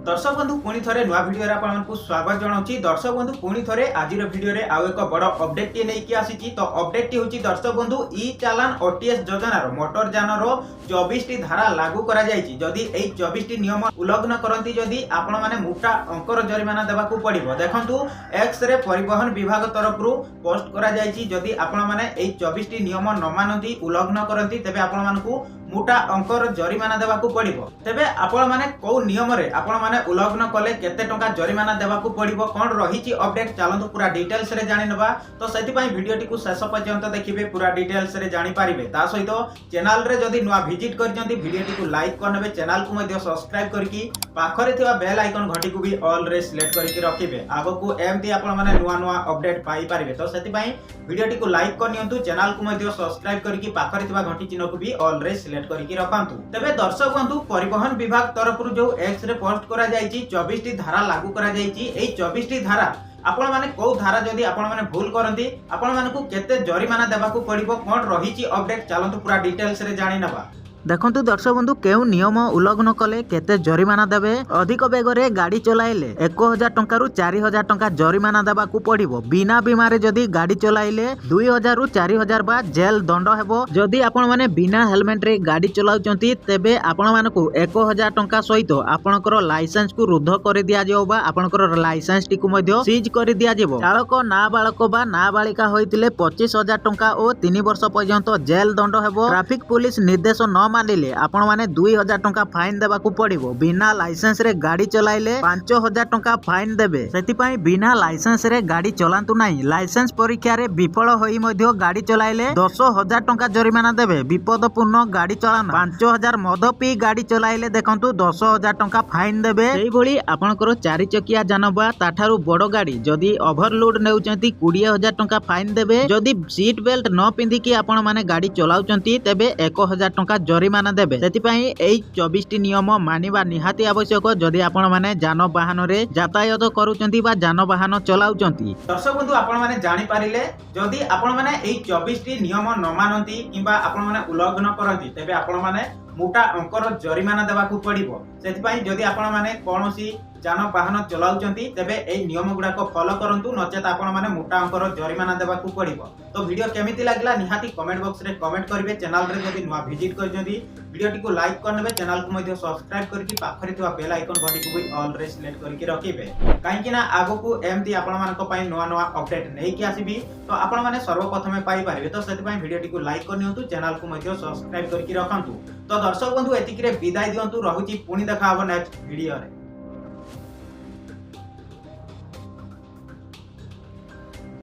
दर्शक बंधु पुणी थे नुआ भिडियो आपको स्वागत जनाऊँगी। दर्शक बंधु पुणी थे आज भिडियो में आउ एक बड़ अपडेट टी नहीं आसी। तो अपडेट टी हूँ दर्शक बंधु ई चालान ओटीएस योजनार मोटर यानर 24 टी धारा लागू करा जायछि। जदि एई 24 टी नियम उल्लंघन करती जदि आपण माने मोटा अंकर जरिमाना देबाकू पड़िबो। देखंतु एक्स रे परिवहन विभाग तरफ पोस्ट करा जायछि। जदि आपण माने एई 24 टी नियम न मानती उल्लंघन करती तेबे आपण मानकू मोटा अंकर जरिमाना देबाकू पड़िबो। तेबे आपण माने को नियम रे आपण माने उल्लंघन कले केते टंका जरिमाना देबाकू पड़िबो कोन रहिछि अपडेट चलंतु पूरा डिटेल्स रे जानि नबा। तो सेति पई वीडियो टी को शेष पर्यंत देखिबे पूरा डिटेल्स रे जानि पारिबे। ता सहित चैनल रे जदि नुआ विजिट करजंती वीडियो टी को लाइक करनेबे, चैनल को मध्ये सब्सक्राइब करकी पाखरे थिबा बेल आइकन घंटी को भी ऑल रे सिलेक्ट करके रखिबे। आगो एमती आपण माने नुआ नुआ अपडेट पाई पारिबे। तो सेति पई वीडियो टी को लाइक करनियंतु, चैनल को मध्ये सब्सक्राइब करकी पाखरे थिबा घंटी चिन्ह को भी ऑल रे सिलेक्ट करके रखंतु। तबे दर्शक बंधु परिवहन विभाग तरफ जो एक्स रे पोस्ट करा जायछि 24 टी धारा लागू करा जायछि। एई 24 टी धारा आपण माने को धारा जदि आपण माने भूल करंती आपण मानकू केते जरिमाना देबाकू पड़िबो कोन रहिछि अपडेट चलंतु पूरा डिटेल्स रे जानि नबा। देखंतु दर्शक बंधु केउ नियम उल्लंघन कले केते जरिमाना देबे। अधिक बेगरे गाड़ी चलाइले 1000 टंका रु 4000 टंका जरिमाना देबाकू पड़िबो। बिना बीमारे जदि गाड़ी चलाइले 2000 रु 4000 बा जेल दंड हेबो। जदि आपण माने बिना हेलमेट रे गाड़ी चलाउचंती तेबे आपण मानकू 1000 टंका सहित आपणकर लाइसेंस को रुद्ध कर दिया जेबो बा आपणकर लाइसेंस टी को मध्ये सीज कर दिया जेबो। चालक नाबालक बा नाबालिका होइतिले 25000 टंका और 3 वर्ष पर्यंत जेल दंड हेबो। ट्रैफिक पुलिस निर्देश न मानिले आपण माने 2000 टंका फाइन देबाकू पड़िबो। बिना लाइसेंस रे गाड़ी चलाइले 5000 टंका फाइन देबे। सेति पई बिना लाइसेंस रे गाड़ी चलांतु नाही। लाइसेंस परीक्षा रे विफल होई मध्ये गाड़ी चलाइले 10000 टंका जरिमाना देबे। विपदपूर्ण गाड़ी चलाना 5000 मद पी गाड़ी चलाइले देखंतु 10000 टंका फाइन देबे। सेही भली आपनकर 4 चकिया जान बा ताठारु बड़ गाड़ी जदि ओवरलोड नेउचंती 20000 टंका फाइन देबे। जदि सीट बेल्ट न पिंधी की आपण माने गाड़ी चलाउचंती तेबे 1000 टंका जरिमाना देबे। सेतिपई एई 24 टी नियम मानिबा निहाती आवश्यक जदि आपण माने जान वाहन रे यातायात करूचंती बा जान वाहन चलाउचंती। दर्शक बंधु आपण माने जानि पारिले जदि आपण माने एई 24 टी नियम न मानती किबा आपण माने उल्लंघन करंती तेबे आपण माने मोटा अंकर जरिमाना देबाकू पड़िबो। सेतिपई जदि आपण माने कोनोसी जान वाहन चलाउचंती तेबे एई नियम गुडाक फॉलो करंतु नचेत आपण माने मोटा अंकर जरिमाना देबाकू पड़िबो। तो वीडियो केमिति लागला निहाती कमेंट बॉक्स रे कमेंट करबे। चैनल रे जदि नुआ विजिट करजंती वीडियो टी को लाइक करनेबे, चैनल को मध्ये सब्सक्राइब करके पाखरे थिबा बेल आइकन घंटी को भी ऑल रे सिलेक्ट करके रखिबे। काहेकि ना आगो को एमती आपण मानक पई नुआ नुआ अपडेट नै कि आसीबी तो आपण माने सर्वप्रथमे पाई पारिबे। तो सेति पई वीडियो टी को लाइक करनियंतु, चैनल को मध्ये सब्सक्राइब करके रखंतु। तो दर्शक बंधु एतिकरे विदाय दियंतु, रहुची पुणी देखा हबो नेक्स्ट वीडियो रे।